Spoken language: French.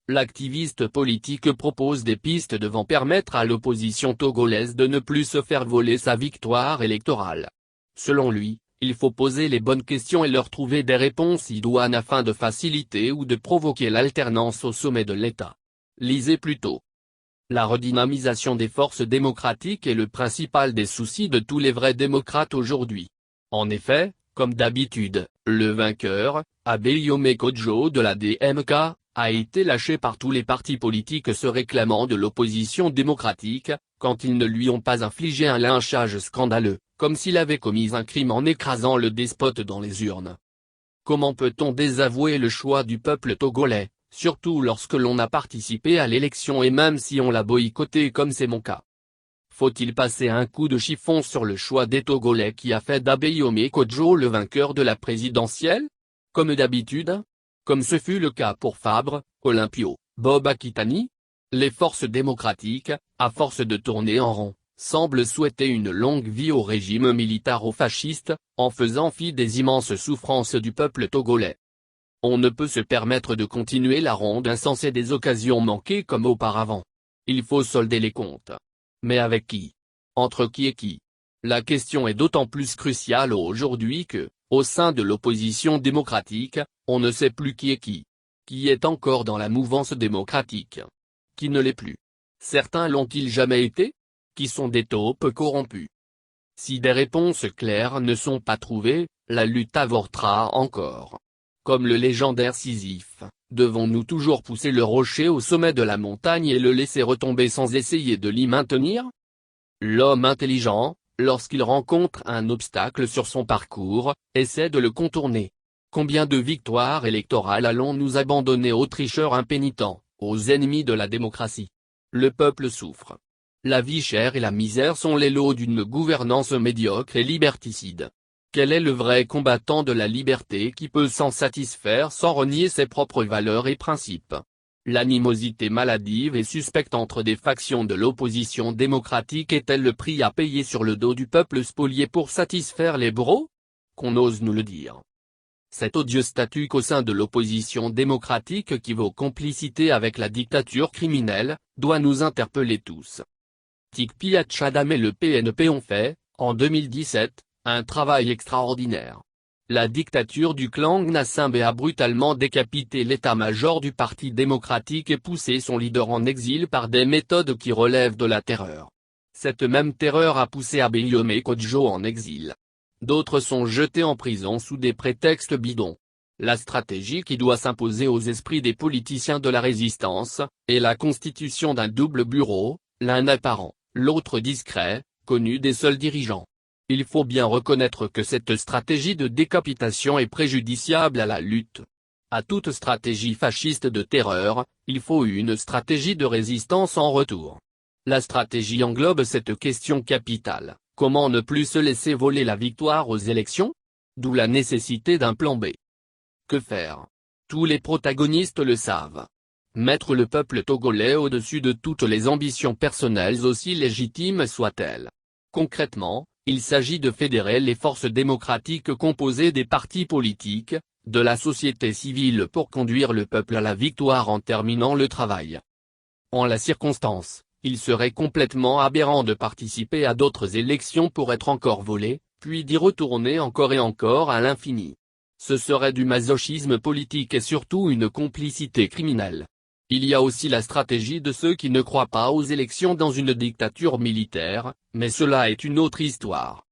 l'activiste politique propose des pistes devant permettre à l'opposition togolaise de ne plus se faire voler sa victoire électorale. Selon lui, il faut poser les bonnes questions et leur trouver des réponses idoines afin de faciliter ou de provoquer l'alternance au sommet de l'État. Lisez plutôt. La redynamisation des forces démocratiques est le principal des soucis de tous les vrais démocrates aujourd'hui. En effet, comme d'habitude, le vainqueur, Abeyome Kodjo de la DMK, a été lâché par tous les partis politiques se réclamant de l'opposition démocratique, quand ils ne lui ont pas infligé un lynchage scandaleux, comme s'il avait commis un crime en écrasant le despote dans les urnes. Comment peut-on désavouer le choix du peuple togolais, surtout lorsque l'on a participé à l'élection et même si on l'a boycotté comme c'est mon cas? Faut-il passer un coup de chiffon sur le choix des Togolais qui a fait d'Abeyome Kodjo le vainqueur de la présidentielle? Comme d'habitude? Comme ce fut le cas pour Fabre, Olympio, Bob Akitani? Les forces démocratiques, à force de tourner en rond, semblent souhaiter une longue vie au régime militaro-fasciste, en faisant fi des immenses souffrances du peuple togolais. On ne peut se permettre de continuer la ronde insensée des occasions manquées comme auparavant. Il faut solder les comptes. Mais avec qui? Entre qui et qui? La question est d'autant plus cruciale aujourd'hui que, au sein de l'opposition démocratique, on ne sait plus qui est qui. Qui est encore dans la mouvance démocratique? Qui ne l'est plus? Certains l'ont-ils jamais été? Qui sont des taupes corrompus? Si des réponses claires ne sont pas trouvées, la lutte avortera encore. Comme le légendaire Sisyphe, devons-nous toujours pousser le rocher au sommet de la montagne et le laisser retomber sans essayer de l'y maintenir? L'homme intelligent, lorsqu'il rencontre un obstacle sur son parcours, essaie de le contourner. Combien de victoires électorales allons-nous abandonner aux tricheurs impénitents, aux ennemis de la démocratie? Le peuple souffre. La vie chère et la misère sont les lots d'une gouvernance médiocre et liberticide. Quel est le vrai combattant de la liberté qui peut s'en satisfaire sans renier ses propres valeurs et principes? L'animosité maladive et suspecte entre des factions de l'opposition démocratique est-elle le prix à payer sur le dos du peuple spolié pour satisfaire les bourreaux? Qu'on ose nous le dire. Cet odieux statut qu'au sein de l'opposition démocratique qui vaut complicité avec la dictature criminelle, doit nous interpeller tous. Tikpi Tchadam et le PNP ont fait, en 2017, un travail extraordinaire. La dictature du clan Gnassingbé a brutalement décapité l'état-major du Parti démocratique et poussé son leader en exil par des méthodes qui relèvent de la terreur. Cette même terreur a poussé Abeyome Kodjo en exil. D'autres sont jetés en prison sous des prétextes bidons. La stratégie qui doit s'imposer aux esprits des politiciens de la résistance, est la constitution d'un double bureau, l'un apparent, l'autre discret, connu des seuls dirigeants. Il faut bien reconnaître que cette stratégie de décapitation est préjudiciable à la lutte. À toute stratégie fasciste de terreur, il faut une stratégie de résistance en retour. La stratégie englobe cette question capitale, comment ne plus se laisser voler la victoire aux élections? D'où la nécessité d'un plan B. Que faire? Tous les protagonistes le savent. Mettre le peuple togolais au-dessus de toutes les ambitions personnelles aussi légitimes soient-elles. Concrètement, il s'agit de fédérer les forces démocratiques composées des partis politiques, de la société civile pour conduire le peuple à la victoire en terminant le travail. En la circonstance, il serait complètement aberrant de participer à d'autres élections pour être encore volé, puis d'y retourner encore et encore à l'infini. Ce serait du masochisme politique et surtout une complicité criminelle. Il y a aussi la stratégie de ceux qui ne croient pas aux élections dans une dictature militaire, mais cela est une autre histoire.